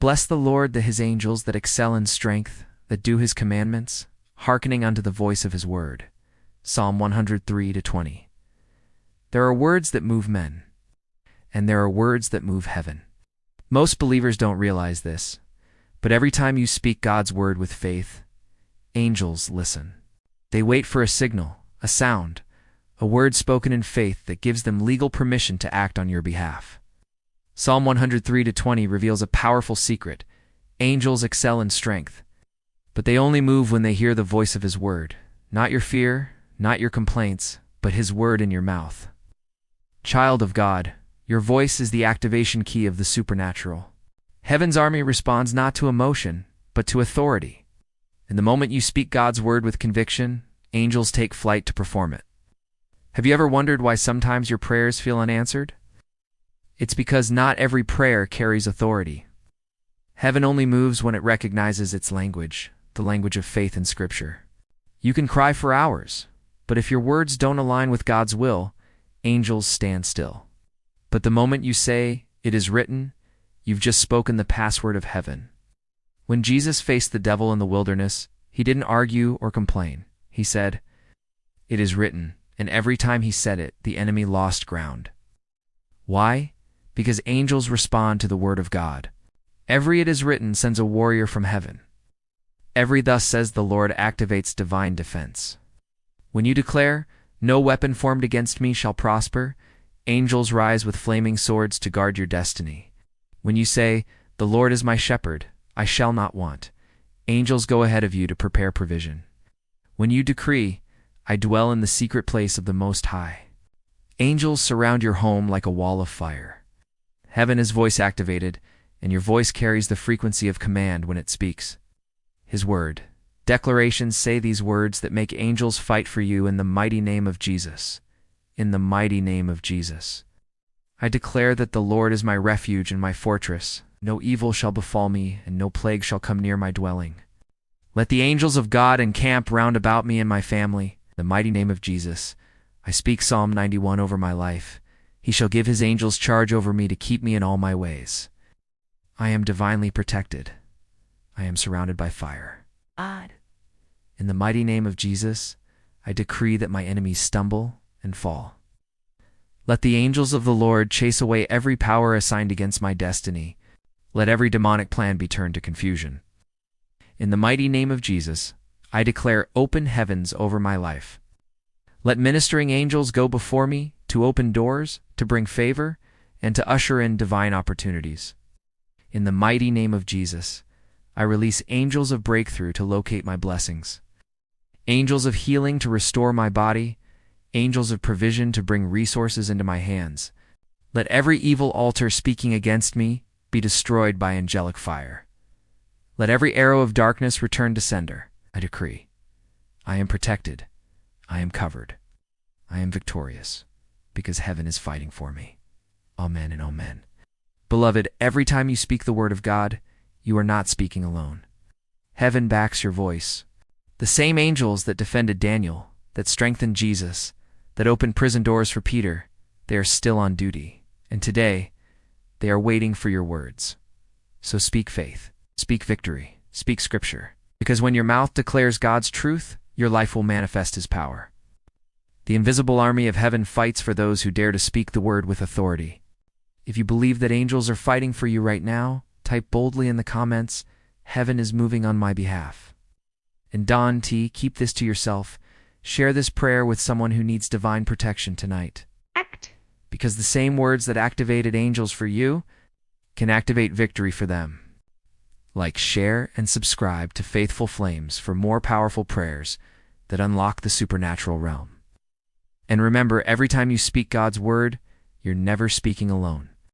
Bless the Lord, his angels that excel in strength, that do his commandments, hearkening unto the voice of his word. Psalm 103-20. There are words that move men, and there are words that move heaven. Most believers don't realize this, but every time you speak God's word with faith, angels listen. They wait for a signal, a sound, a word spoken in faith that gives them legal permission to act on your behalf. Psalm 103-20 reveals a powerful secret. Angels excel in strength, but they only move when they hear the voice of his word. Not your fear, not your complaints, but his word in your mouth. Child of God, your voice is the activation key of the supernatural. Heaven's army responds not to emotion, but to authority. In the moment you speak God's word with conviction, angels take flight to perform it. Have you ever wondered why sometimes your prayers feel unanswered? It's because not every prayer carries authority. Heaven only moves when it recognizes its language, the language of faith in Scripture. You can cry for hours, but if your words don't align with God's will, angels stand still. But the moment you say, "It is written," you've just spoken the password of heaven. When Jesus faced the devil in the wilderness, he didn't argue or complain. He said, "It is written," and every time he said it, the enemy lost ground. Why? Because angels respond to the word of God. Every "it is written" sends a warrior from heaven. Every "thus says the Lord" activates divine defense. When you declare, "No weapon formed against me shall prosper," angels rise with flaming swords to guard your destiny. When you say, "The Lord is my shepherd, I shall not want," angels go ahead of you to prepare provision. When you decree, "I dwell in the secret place of the Most High," angels surround your home like a wall of fire. Heaven is voice activated, and your voice carries the frequency of command when it speaks. His word. Declarations say these words that make angels fight for you in the mighty name of Jesus. In the mighty name of Jesus. I declare that the Lord is my refuge and my fortress. No evil shall befall me, and no plague shall come near my dwelling. Let the angels of God encamp round about me and my family. In the mighty name of Jesus. I speak Psalm 91 over my life. He shall give his angels charge over me to keep me in all my ways. I am divinely protected. I am surrounded by fire. God. In the mighty name of Jesus, I decree that my enemies stumble and fall. Let the angels of the Lord chase away every power assigned against my destiny. Let every demonic plan be turned to confusion. In the mighty name of Jesus, I declare open heavens over my life. Let ministering angels go before me to open doors, to bring favor, and to usher in divine opportunities. In the mighty name of Jesus, I release angels of breakthrough to locate my blessings, angels of healing to restore my body, angels of provision to bring resources into my hands. Let every evil altar speaking against me be destroyed by angelic fire. Let every arrow of darkness return to sender. I decree, I am protected, I am covered, I am victorious, because heaven is fighting for me. Amen and amen. Beloved, every time you speak the word of God, you are not speaking alone. Heaven backs your voice. The same angels that defended Daniel, that strengthened Jesus, that opened prison doors for Peter, they are still on duty. And today, they are waiting for your words. So speak faith, speak victory, speak Scripture. Because when your mouth declares God's truth, your life will manifest his power. The invisible army of heaven fights for those who dare to speak the word with authority. If you believe that angels are fighting for you right now, type boldly in the comments, "Heaven is moving on my behalf." And Don T, keep this to yourself. Share this prayer with someone who needs divine protection tonight. Because the same words that activated angels for you can activate victory for them. Like, share, and subscribe to Faithful Flames for more powerful prayers that unlock the supernatural realm. And remember, every time you speak God's word, you're never speaking alone.